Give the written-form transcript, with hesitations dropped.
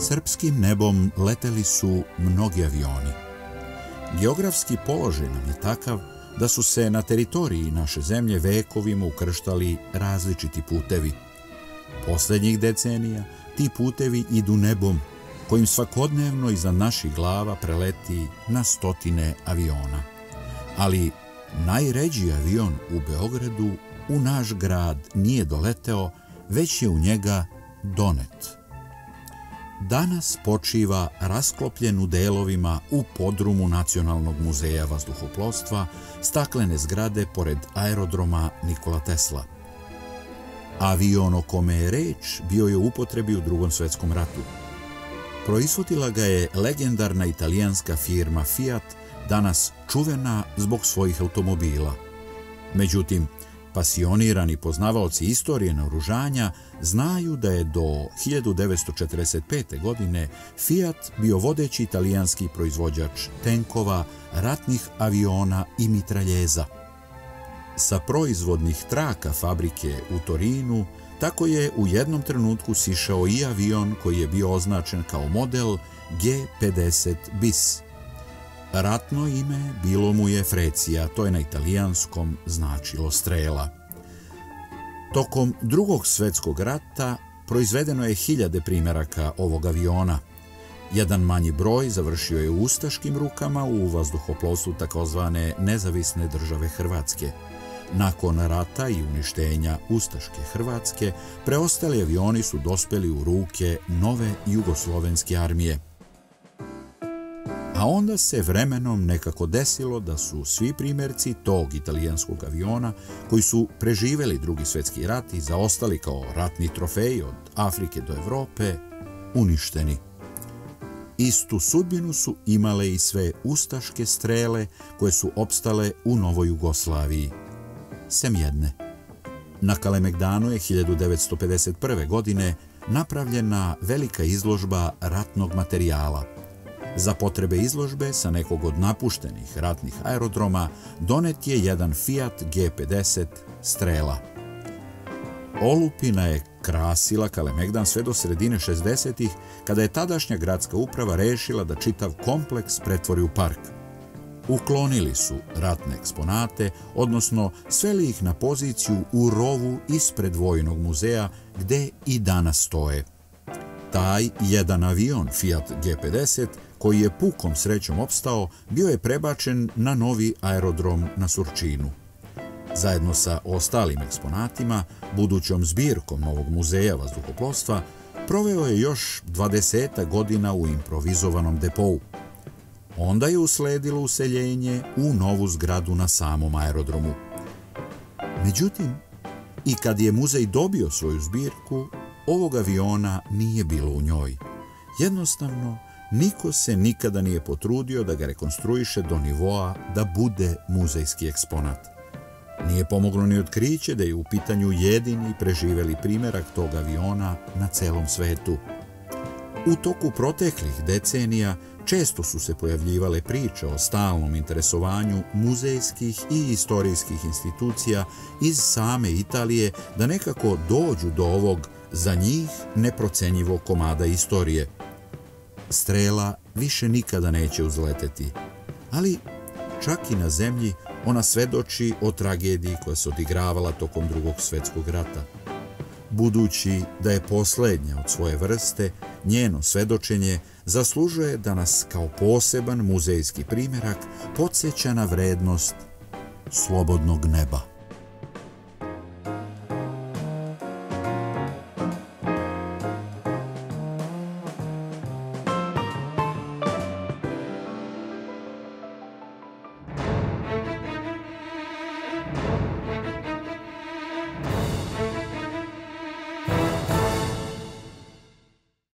Srpskim nebom leteli su mnogi avioni. Geografski položaj nam je takav da su se na teritoriji naše zemlje vekovima ukrštali različiti putevi. Posljednjih decenija ti putevi idu nebom, kojim svakodnevno iznad naših glava preleti na stotine aviona. Ali najređi avion u Beogradu u naš grad nije doleteo, već je u njega donet. Danas počiva rasklopljen u delovima u podrumu Nacionalnog muzeja vazduhoplovstva, staklene zgrade pored aerodroma Nikola Tesla. Avion o kome je reč bio je u upotrebi u Drugom svjetskom ratu. Proizvodila ga je legendarna italijanska firma Fiat, danas čuvena zbog svojih automobila. Međutim, pasionirani poznavaoci istorije naoružanja znaju da je do 1945. godine Fiat bio vodeći italijanski proizvođač tenkova, ratnih aviona i mitraljeza. Sa proizvodnih traka fabrike u Torinu tako je u jednom trenutku sišao i avion koji je bio označen kao model G50 bis. Ratno ime bilo mu je Frecija, to je na italijanskom značilo strela. Tokom Drugog svjetskog rata proizvedeno je 1000 primjeraka ovog aviona. Jedan manji broj završio je u ustaškim rukama u vazduhoplovstvu takozvane Nezavisne države Hrvatske. Nakon rata i uništenja ustaške Hrvatske, preostali avioni su dospeli u ruke nove jugoslovenske armije. A onda se vremenom nekako desilo da su svi primjerci tog italijanskog aviona koji su preživjeli Drugi svjetski rat i zaostali kao ratni trofeji od Afrike do Evrope uništeni. Istu sudbinu su imale i sve ustaške strele koje su opstale u Novoj Jugoslaviji. Sem jedne. Na Kalemegdanu je 1951. godine napravljena velika izložba ratnog materijala. Za potrebe izložbe sa nekog od napuštenih ratnih aerodroma donet je jedan Fiat G50 strela. Olupina je krasila Kalemegdan sve do sredine 60-ih, kada je tadašnja gradska uprava rešila da čitav kompleks pretvori u park. Uklonili su ratne eksponate, odnosno sveli ih na poziciju u rovu ispred Vojnog muzeja, gde i danas stoje. Taj jedan avion Fiat G50, koji je pukom srećom opstao, bio je prebačen na novi aerodrom na Surčinu. Zajedno sa ostalim eksponatima, budućom zbirkom Novog muzeja vazduhoplovstva, proveo je još 20 godina u improvizovanom depou. Onda je usledilo useljenje u novu zgradu na samom aerodromu. Međutim, i kad je muzej dobio svoju zbirku, ovog aviona nije bilo u njoj. Jednostavno, niko se nikada nije potrudio da ga rekonstruiše do nivoa da bude muzejski eksponat. Nije pomoglo ni otkriće da je u pitanju jedini preživeli primjerak tog aviona na celom svetu. U toku proteklih decenija često su se pojavljivale priče o stalnom interesovanju muzejskih i istorijskih institucija iz same Italije da nekako dođu do ovog za njih neprocenjivog komada istorije. Strela više nikada neće uzleteti, ali čak i na zemlji ona svedoči o tragediji koja se odigravala tokom Drugog svjetskog rata. Budući da je posljednja od svoje vrste, njeno svedočenje zaslužuje da nas kao poseban muzejski primjerak podsjeća na vrednost slobodnog neba.